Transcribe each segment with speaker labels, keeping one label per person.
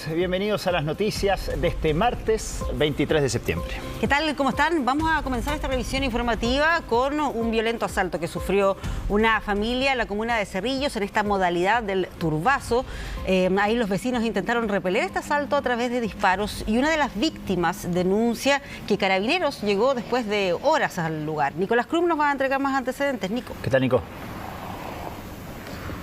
Speaker 1: tardes, bienvenidos a las noticias de este martes 23 de septiembre.
Speaker 2: ¿Qué tal? ¿Cómo están? Vamos a comenzar esta revisión informativa con un violento asalto que sufrió una familia en la comuna de Cerrillos en esta modalidad del turbazo. Ahí los vecinos intentaron repeler este asalto a través de disparos y una de las víctimas denuncia que Carabineros llegó después de horas al lugar. Nicolás Cruz nos va a entregar más antecedentes. Nico.
Speaker 1: ¿Qué tal, Nico?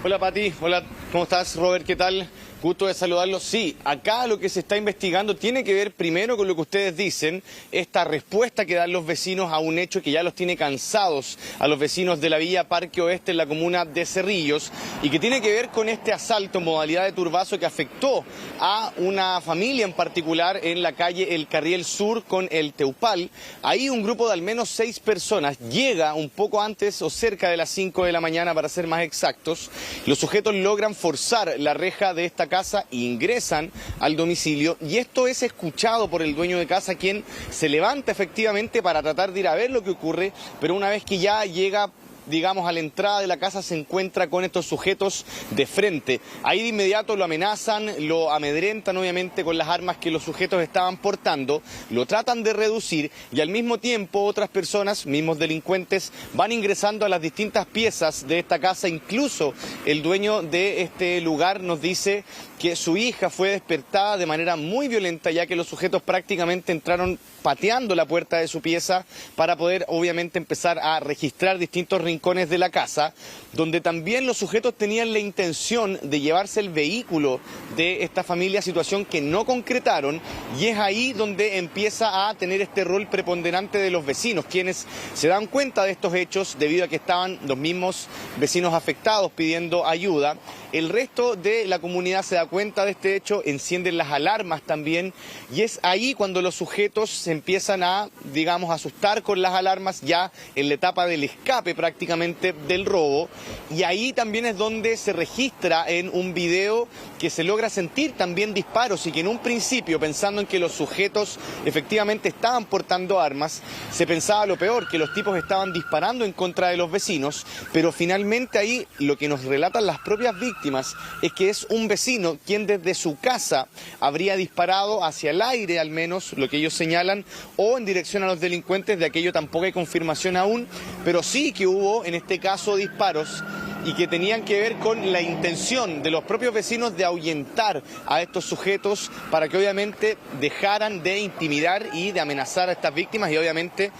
Speaker 3: Hola, Pati. Hola, ¿cómo estás, Robert? ¿Qué tal? Gusto de saludarlos. Sí, acá lo que se está investigando tiene que ver primero con lo que ustedes dicen, esta respuesta que dan los vecinos a un hecho que ya los tiene cansados a los vecinos de la Villa Parque Oeste en la comuna de Cerrillos y que tiene que ver con este asalto en modalidad de turbazo que afectó a una familia en particular en la calle El Carriel Sur con el Teupal. Ahí un grupo de al menos 6 personas llega un poco antes o cerca de las 5 de la mañana para ser más exactos. Los sujetos logran forzar la reja de esta casa, ingresan al domicilio y esto es escuchado por el dueño de casa, quien se levanta efectivamente para tratar de ir a ver lo que ocurre, pero una vez que ya llega, digamos, a la entrada de la casa se encuentra con estos sujetos de frente. Ahí de inmediato lo amenazan, lo amedrentan obviamente con las armas que los sujetos estaban portando, lo tratan de reducir y al mismo tiempo otras personas, mismos delincuentes, van ingresando a las distintas piezas de esta casa. Incluso el dueño de este lugar nos dice que su hija fue despertada de manera muy violenta, ya que los sujetos prácticamente entraron pateando la puerta de su pieza para poder obviamente empezar a registrar distintos rincones de la casa, donde también los sujetos tenían la intención de llevarse el vehículo de esta familia, situación que no concretaron, y es ahí donde empieza a tener este rol preponderante de los vecinos, quienes se dan cuenta de estos hechos debido a que estaban los mismos vecinos afectados pidiendo ayuda. El resto de la comunidad se da cuenta de este hecho, encienden las alarmas también, y es ahí cuando los sujetos se empiezan a, digamos, asustar con las alarmas ya en la etapa del escape prácticamente del robo, y ahí también es donde se registra en un video que se logra sentir también disparos y que en un principio, pensando en que los sujetos efectivamente estaban portando armas, se pensaba lo peor, que los tipos estaban disparando en contra de los vecinos, pero finalmente ahí lo que nos relatan las propias víctimas es que es un vecino quien desde su casa habría disparado hacia el aire, al menos lo que ellos señalan, o en dirección a los delincuentes. De aquello tampoco hay confirmación aún, pero sí que hubo en este caso disparos y que tenían que ver con la intención de los propios vecinos de ahuyentar a estos sujetos para que obviamente dejaran de intimidar y de amenazar a estas víctimas y obviamente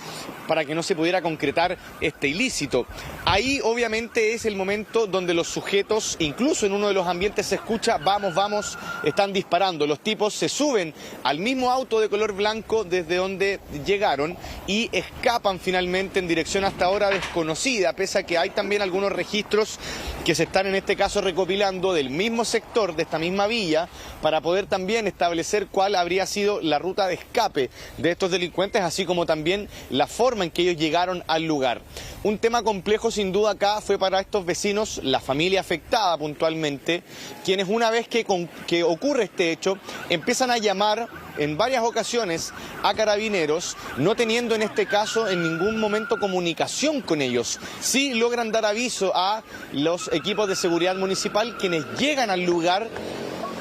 Speaker 3: para que no se pudiera concretar este ilícito. Ahí obviamente es el momento donde los sujetos, incluso en uno de los ambientes se escucha vamos, vamos, están disparando. Los tipos se suben al mismo auto de color blanco desde donde llegaron y escapan finalmente en dirección hasta ahora desconocida, pese a que hay también algunos registros que se están en este caso recopilando del mismo sector, de esta misma villa, para poder también establecer cuál habría sido la ruta de escape de estos delincuentes, así como también la forma en que ellos llegaron al lugar. Un tema complejo sin duda acá fue para estos vecinos, la familia afectada puntualmente, quienes una vez que ocurre este hecho empiezan a llamar en varias ocasiones a Carabineros, no teniendo en este caso en ningún momento comunicación con ellos. Sí logran dar aviso a los equipos de seguridad municipal, quienes llegan al lugar,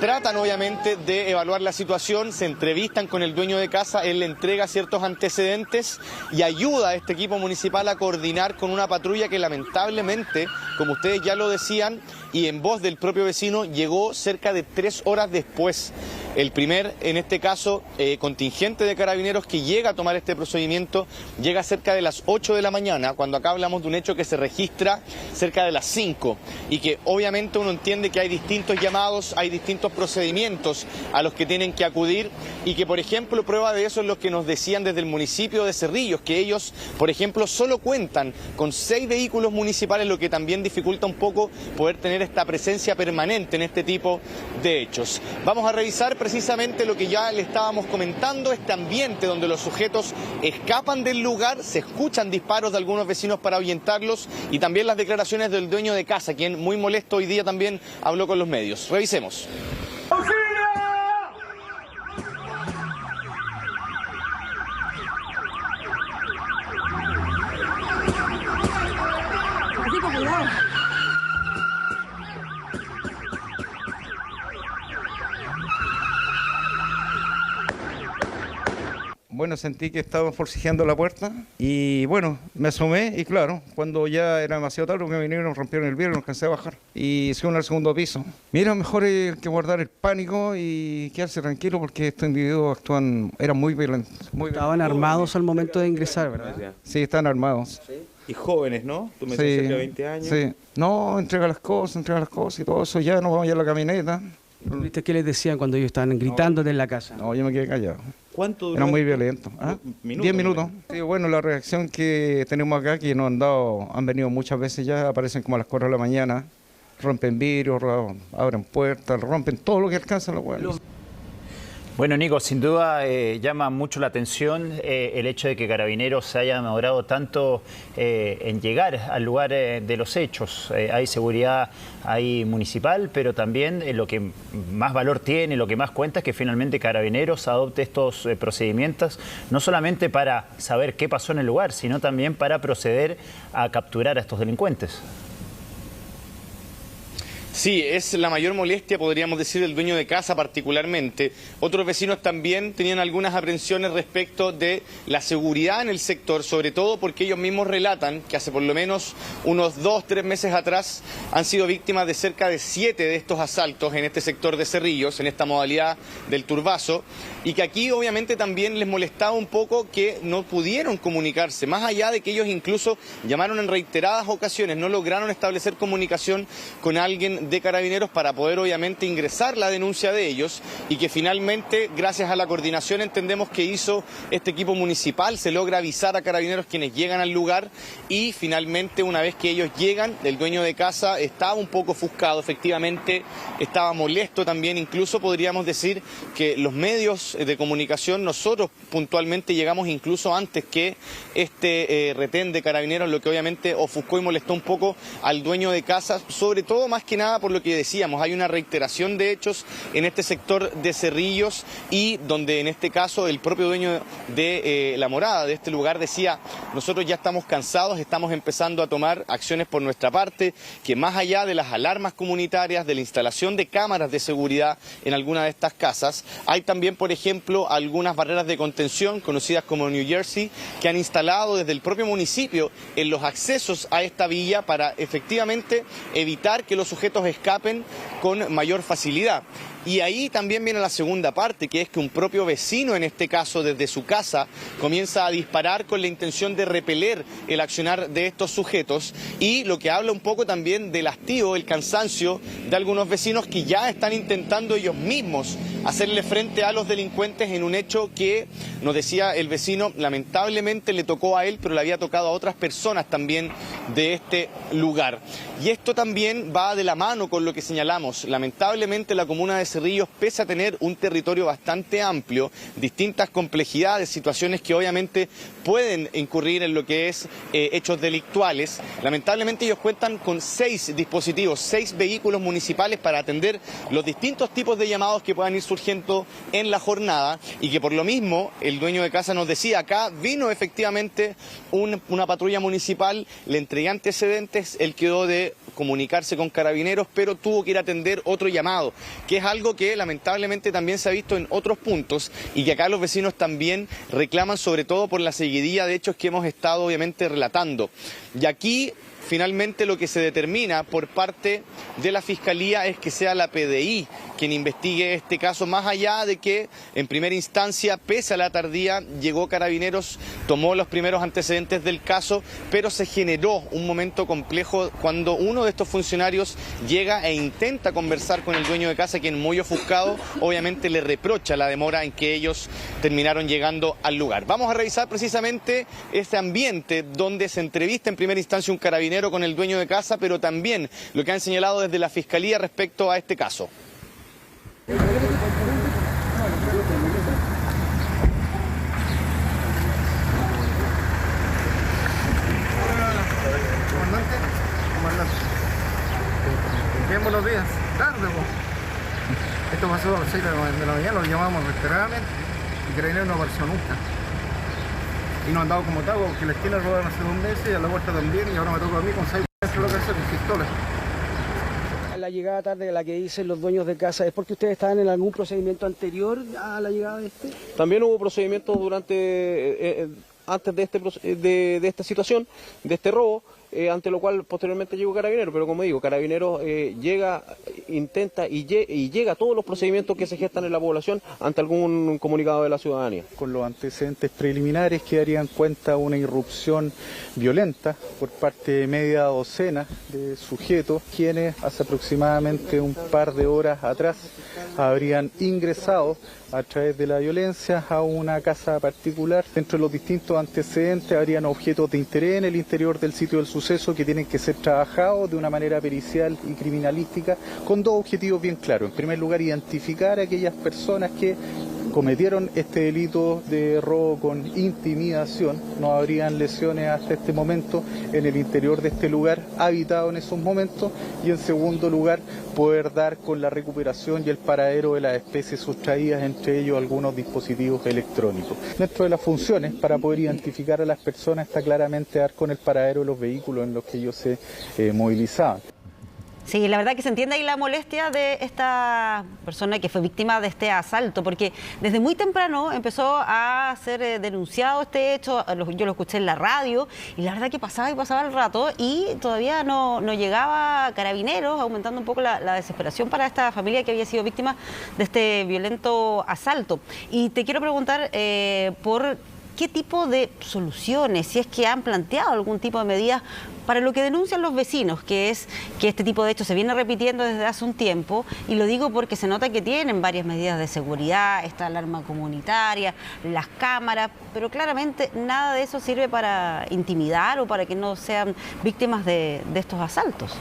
Speaker 3: tratan obviamente de evaluar la situación, se entrevistan con el dueño de casa, él le entrega ciertos antecedentes y ayuda a este equipo municipal a coordinar con una patrulla que lamentablemente, como ustedes ya lo decían, y en voz del propio vecino, llegó cerca de 3 horas después. El primer, en este caso, contingente de Carabineros que llega a tomar este procedimiento, llega cerca de las 8 de la mañana, cuando acá hablamos de un hecho que se registra cerca de las 5, y que obviamente uno entiende que hay distintos llamados, hay distintos procedimientos a los que tienen que acudir, y que, por ejemplo, prueba de eso es lo que nos decían desde el municipio de Cerrillos, que ellos, por ejemplo, solo cuentan con 6 vehículos municipales, lo que también dificulta un poco poder tener esta presencia permanente en este tipo de hechos. Vamos a revisar precisamente lo que ya le estábamos comentando, este ambiente donde los sujetos escapan del lugar, se escuchan disparos de algunos vecinos para ahuyentarlos y también las declaraciones del dueño de casa, quien muy molesto hoy día también habló con los medios. Revisemos.
Speaker 4: Bueno, sentí que estaban forcejeando la puerta y bueno, me asomé y claro, cuando ya era demasiado tarde, me vinieron, rompieron el vidrio, no alcancé a bajar y subieron al segundo piso. Mira, mejor hay que guardar el pánico y quedarse tranquilo porque estos individuos eran muy violentos.
Speaker 5: Estaban armados al momento de ingresar, ¿verdad?
Speaker 4: Sí, están armados.
Speaker 6: ¿Sí? Y jóvenes, ¿no? Tú me
Speaker 4: Sí,
Speaker 6: decías cerca de 20 años.
Speaker 4: Sí. No, entrega las cosas y todo eso, ya nos vamos a ir a la camioneta.
Speaker 5: ¿Viste qué les decían cuando ellos estaban gritándote en la casa?
Speaker 4: No, yo me quedé callado.
Speaker 6: ¿Cuánto duró?
Speaker 4: Era muy violento. ¿Ah?
Speaker 6: 10
Speaker 4: minutos. Sí, bueno, la reacción que tenemos acá, que nos han venido muchas veces ya, aparecen como a las 4 de la mañana, rompen vidrios, abren puertas, rompen todo lo que alcanzan los buenos.
Speaker 1: Bueno, Nico, sin duda llama mucho la atención el hecho de que Carabineros se haya demorado tanto en llegar al lugar de los hechos. Hay seguridad ahí municipal, pero también lo que más valor tiene, lo que más cuenta es que finalmente Carabineros adopte estos procedimientos, no solamente para saber qué pasó en el lugar, sino también para proceder a capturar a estos delincuentes.
Speaker 3: Sí, es la mayor molestia, podríamos decir, del dueño de casa particularmente. Otros vecinos también tenían algunas aprensiones respecto de la seguridad en el sector, sobre todo porque ellos mismos relatan que hace por lo menos unos 2-3 meses atrás han sido víctimas de cerca de 7 de estos asaltos en este sector de Cerrillos, en esta modalidad del turbazo, y que aquí obviamente también les molestaba un poco que no pudieron comunicarse, más allá de que ellos incluso llamaron en reiteradas ocasiones, no lograron establecer comunicación con alguien de Carabineros para poder obviamente ingresar la denuncia de ellos, y que finalmente, gracias a la coordinación entendemos que hizo este equipo municipal, se logra avisar a Carabineros quienes llegan al lugar, y finalmente una vez que ellos llegan, el dueño de casa estaba un poco ofuscado, efectivamente estaba molesto también, incluso podríamos decir que los medios de comunicación, nosotros puntualmente llegamos incluso antes que este retén de Carabineros, lo que obviamente ofuscó y molestó un poco al dueño de casa, sobre todo más que nada por lo que decíamos, hay una reiteración de hechos en este sector de Cerrillos, y donde en este caso el propio dueño de la morada de este lugar decía: nosotros ya estamos cansados, estamos empezando a tomar acciones por nuestra parte, que más allá de las alarmas comunitarias, de la instalación de cámaras de seguridad en alguna de estas casas, hay también, por ejemplo, algunas barreras de contención conocidas como New Jersey, que han instalado desde el propio municipio en los accesos a esta villa para efectivamente evitar que los sujetos escapen con mayor facilidad. Y ahí también viene la segunda parte, que es que un propio vecino, en este caso desde su casa, comienza a disparar con la intención de repeler el accionar de estos sujetos, y lo que habla un poco también del hastío, el cansancio de algunos vecinos que ya están intentando ellos mismos hacerle frente a los delincuentes en un hecho que, nos decía el vecino, lamentablemente le tocó a él, pero le había tocado a otras personas también de este lugar. Y esto también va de la mano con lo que señalamos. Lamentablemente la comuna de Cerrillos, pese a tener un territorio bastante amplio, distintas complejidades, situaciones que obviamente pueden incurrir en lo que es hechos delictuales, lamentablemente ellos cuentan con 6 dispositivos, 6 vehículos municipales para atender los distintos tipos de llamados que puedan ir surgiendo en la jornada, y que por lo mismo el dueño de casa nos decía: acá vino efectivamente una patrulla municipal, le entregué antecedentes, él quedó de comunicarse con Carabineros, pero tuvo que ir a atender otro llamado, que es algo que lamentablemente también se ha visto en otros puntos, y que acá los vecinos también reclaman, sobre todo por la seguidilla de hechos que hemos estado obviamente relatando. Y aquí finalmente lo que se determina por parte de la Fiscalía es que sea la PDI quien investigue este caso, más allá de que en primera instancia, pese a la tardía, llegó Carabineros, tomó los primeros antecedentes del caso, pero se generó un momento complejo cuando uno de estos funcionarios llega e intenta conversar con el dueño de casa, quien muy ofuscado obviamente le reprocha la demora en que ellos terminaron llegando al lugar. Vamos a revisar precisamente este ambiente donde se entrevista en primera instancia un carabinero con el dueño de casa, pero también lo que han señalado desde la Fiscalía respecto a este caso.
Speaker 7: Comandante. Bien, buenos días. Tarde, pues. Esto pasó a las 6 de la mañana, lo llamamos reiteradamente y Carabineros no apareció nunca. Y nos han dado como tago, porque la esquina robaron hace 2 meses, y a la vuelta también, y ahora me toca a mí con 6 metros de lo que hacer, con pistolas.
Speaker 5: la llegada tarde, la que dicen los dueños de casa, ¿es porque ustedes estaban en algún procedimiento anterior a la llegada de este?
Speaker 8: También hubo procedimientos antes de esta situación, de este robo, ante lo cual posteriormente llegó Carabineros, pero como digo, Carabineros intenta y llega a todos los procedimientos que se gestan en la población ante algún comunicado de la ciudadanía.
Speaker 9: Con los antecedentes preliminares que darían cuenta una irrupción violenta por parte de media docena de sujetos, quienes hace aproximadamente un par de horas atrás habrían ingresado a través de la violencia a una casa particular. Dentro de los distintos antecedentes habrían objetos de interés en el interior del sitio del suceso que tienen que ser trabajados de una manera pericial y criminalística con dos objetivos bien claros. En primer lugar, identificar a aquellas personas que cometieron este delito de robo con intimidación. No habrían lesiones hasta este momento en el interior de este lugar habitado en esos momentos, y en segundo lugar poder dar con la recuperación y el paradero de las especies sustraídas, entre ellos algunos dispositivos electrónicos. Dentro de las funciones para poder identificar a las personas está claramente dar con el paradero de los vehículos en los que ellos se movilizaban.
Speaker 2: Sí, la verdad que se entiende ahí la molestia de esta persona que fue víctima de este asalto, porque desde muy temprano empezó a ser denunciado este hecho. Yo lo escuché en la radio y la verdad que pasaba y pasaba el rato y todavía no llegaba Carabineros, aumentando un poco la desesperación para esta familia que había sido víctima de este violento asalto. Y te quiero preguntar por qué tipo de soluciones, si es que han planteado algún tipo de medidas para lo que denuncian los vecinos, que es que este tipo de hechos se viene repitiendo desde hace un tiempo, y lo digo porque se nota que tienen varias medidas de seguridad, esta alarma comunitaria, las cámaras, pero claramente nada de eso sirve para intimidar o para que no sean víctimas de estos asaltos.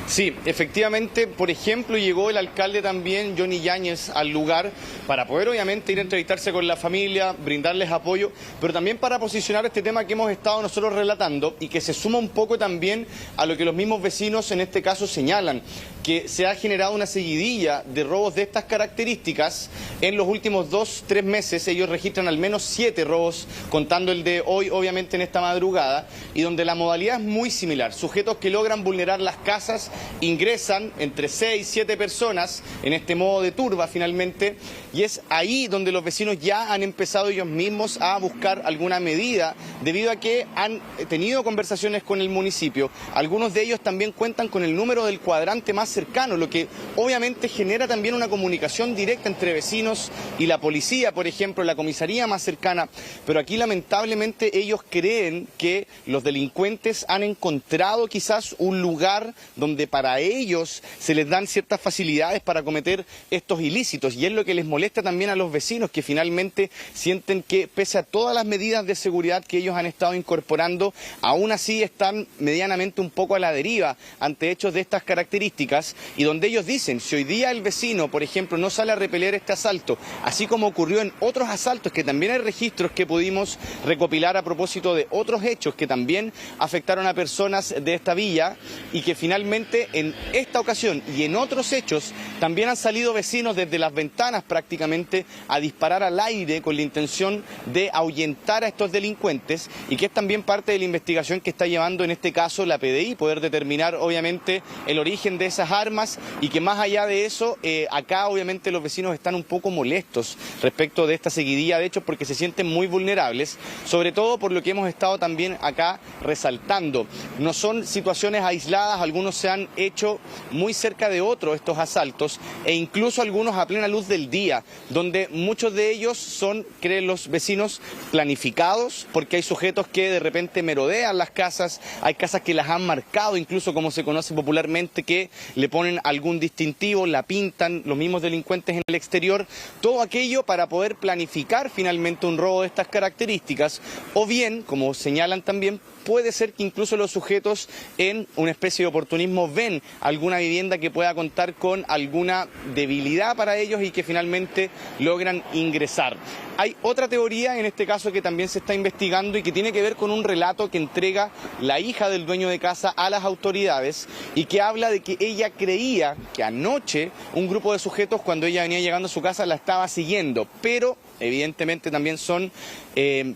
Speaker 3: Sí, efectivamente, por ejemplo, llegó el alcalde también, Johnny Yáñez, al lugar para poder obviamente ir a entrevistarse con la familia, brindarles apoyo, pero también para posicionar este tema que hemos estado nosotros relatando y que se suma un poco también a lo que los mismos vecinos en este caso señalan, que se ha generado una seguidilla de robos de estas características. En los últimos 2-3 meses ellos registran al menos 7 robos, contando el de hoy obviamente en esta madrugada, y donde la modalidad es muy similar. Sujetos que logran vulnerar las casas, ingresan entre 6 y 7 personas en este modo de turba finalmente, y es ahí donde los vecinos ya han empezado ellos mismos a buscar alguna medida, debido a que han tenido conversaciones con el municipio. Algunos de ellos también cuentan con el número del cuadrante más cercano, lo que obviamente genera también una comunicación directa entre vecinos y la policía, por ejemplo, la comisaría más cercana. Pero aquí lamentablemente ellos creen que los delincuentes han encontrado quizás un lugar donde para ellos se les dan ciertas facilidades para cometer estos ilícitos, y es lo que les molesta también a los vecinos, que finalmente sienten que pese a todas las medidas de seguridad que ellos han estado incorporando, aún así están medianamente un poco a la deriva ante hechos de estas características, y donde ellos dicen, si hoy día el vecino, por ejemplo, no sale a repeler este asalto, así como ocurrió en otros asaltos, que también hay registros que pudimos recopilar a propósito de otros hechos que también afectaron a personas de esta villa, y que finalmente en esta ocasión y en otros hechos también han salido vecinos desde las ventanas prácticamente a disparar al aire con la intención de ahuyentar a estos delincuentes, y que es también parte de la investigación que está llevando en este caso la PDI, poder determinar obviamente el origen de esas armas, y que más allá de eso, acá obviamente los vecinos están un poco molestos respecto de esta seguidilla de hechos, porque se sienten muy vulnerables, sobre todo por lo que hemos estado también acá resaltando. No son situaciones aisladas, algunos se han hecho muy cerca de otros estos asaltos, e incluso algunos a plena luz del día, donde muchos de ellos son, creen los vecinos, planificados, porque hay sujetos que de repente merodean las casas, hay casas que las han marcado, incluso como se conoce popularmente, que le ponen algún distintivo, la pintan los mismos delincuentes en el exterior, todo aquello para poder planificar finalmente un robo de estas características, o bien, como señalan también, puede ser que incluso los sujetos en una especie de oportunismo ven alguna vivienda que pueda contar con alguna debilidad para ellos y que finalmente logran ingresar. Hay otra teoría en este caso que también se está investigando y que tiene que ver con un relato que entrega la hija del dueño de casa a las autoridades, y que habla de que ella creía que anoche un grupo de sujetos, cuando ella venía llegando a su casa, la estaba siguiendo, pero evidentemente también son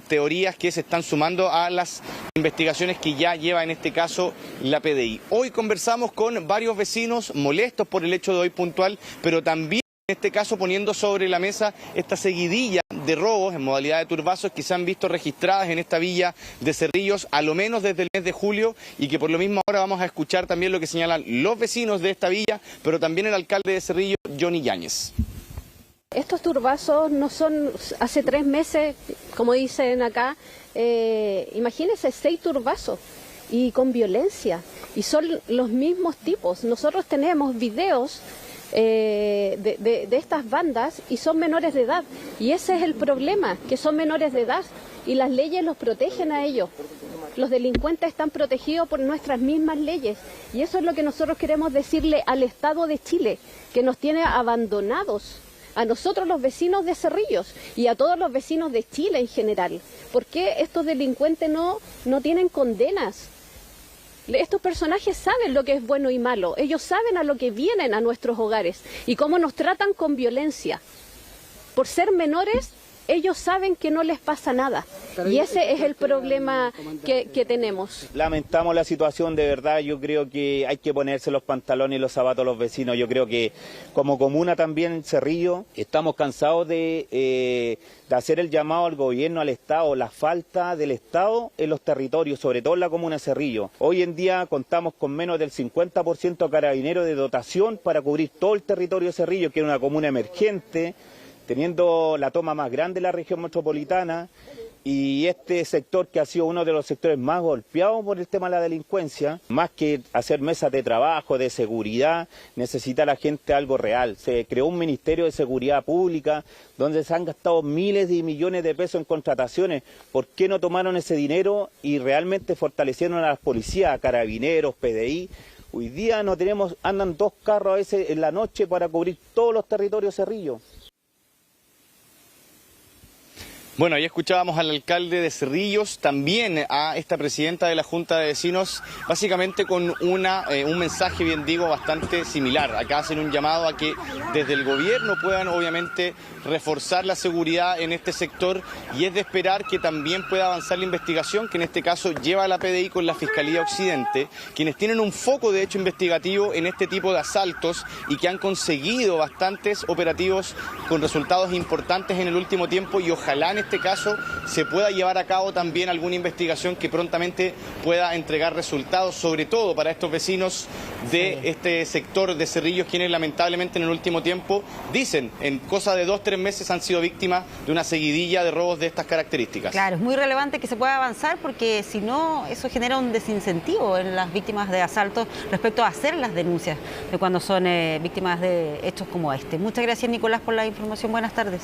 Speaker 3: teorías que se están sumando a las investigaciones investigaciones que ya lleva en este caso la PDI. Hoy conversamos con varios vecinos molestos por el hecho de hoy puntual, pero también en este caso poniendo sobre la mesa esta seguidilla de robos en modalidad de turbazos que se han visto registradas en esta villa de Cerrillos, a lo menos desde el mes de julio, y que por lo mismo ahora vamos a escuchar también lo que señalan los vecinos de esta villa, pero también el alcalde de Cerrillos, Johnny Yáñez.
Speaker 10: Estos turbazos no son hace 3 meses, como dicen acá, imagínense 6 turbazos y con violencia, y son los mismos tipos. Nosotros tenemos videos de estas bandas y son menores de edad, y ese es el problema, que son menores de edad y las leyes los protegen a ellos. Los delincuentes están protegidos por nuestras mismas leyes, y eso es lo que nosotros queremos decirle al Estado de Chile, que nos tiene abandonados a nosotros los vecinos de Cerrillos y a todos los vecinos de Chile en general. ¿Por qué estos delincuentes no tienen condenas? Estos personajes saben lo que es bueno y malo, ellos saben a lo que vienen a nuestros hogares y cómo nos tratan con violencia. Por ser menores, ellos saben que no les pasa nada, y ese es el problema que tenemos.
Speaker 6: Lamentamos la situación, de verdad. Yo creo que hay que ponerse los pantalones y los zapatos a los vecinos. Yo creo que como comuna también, Cerrillo, estamos cansados de hacer el llamado al gobierno, al Estado, la falta del Estado en los territorios, sobre todo en la comuna de Cerrillo. Hoy en día contamos con menos del 50% de carabineros de dotación para cubrir todo el territorio de Cerrillo, que es una comuna emergente, teniendo la toma más grande de la región metropolitana, y este sector que ha sido uno de los sectores más golpeados por el tema de la delincuencia, más que hacer mesas de trabajo, de seguridad, necesita la gente algo real. Se creó un Ministerio de Seguridad Pública donde se han gastado miles de millones de pesos en contrataciones. ¿Por qué no tomaron ese dinero y realmente fortalecieron a las policías, a carabineros, PDI? Hoy día no tenemos, andan 2 carros a veces en la noche para cubrir todos los territorios de Cerrillo.
Speaker 3: Bueno, ahí escuchábamos al alcalde de Cerrillos, también a esta presidenta de la Junta de Vecinos, básicamente con un mensaje, bien digo, bastante similar. Acá hacen un llamado a que desde el gobierno puedan obviamente reforzar la seguridad en este sector, y es de esperar que también pueda avanzar la investigación, que en este caso lleva a la PDI con la Fiscalía Occidente, quienes tienen un foco de hecho investigativo en este tipo de asaltos y que han conseguido bastantes operativos con resultados importantes en el último tiempo, y ojalá en este caso se pueda llevar a cabo también alguna investigación que prontamente pueda entregar resultados, sobre todo para estos vecinos de este sector de Cerrillos, quienes lamentablemente en el último tiempo, dicen, en cosa de 2-3 meses han sido víctimas de una seguidilla de robos de estas características.
Speaker 2: Claro, es muy relevante que se pueda avanzar, porque si no, eso genera un desincentivo en las víctimas de asaltos respecto a hacer las denuncias de cuando son víctimas de hechos como este. Muchas gracias, Nicolás, por la información. Buenas tardes.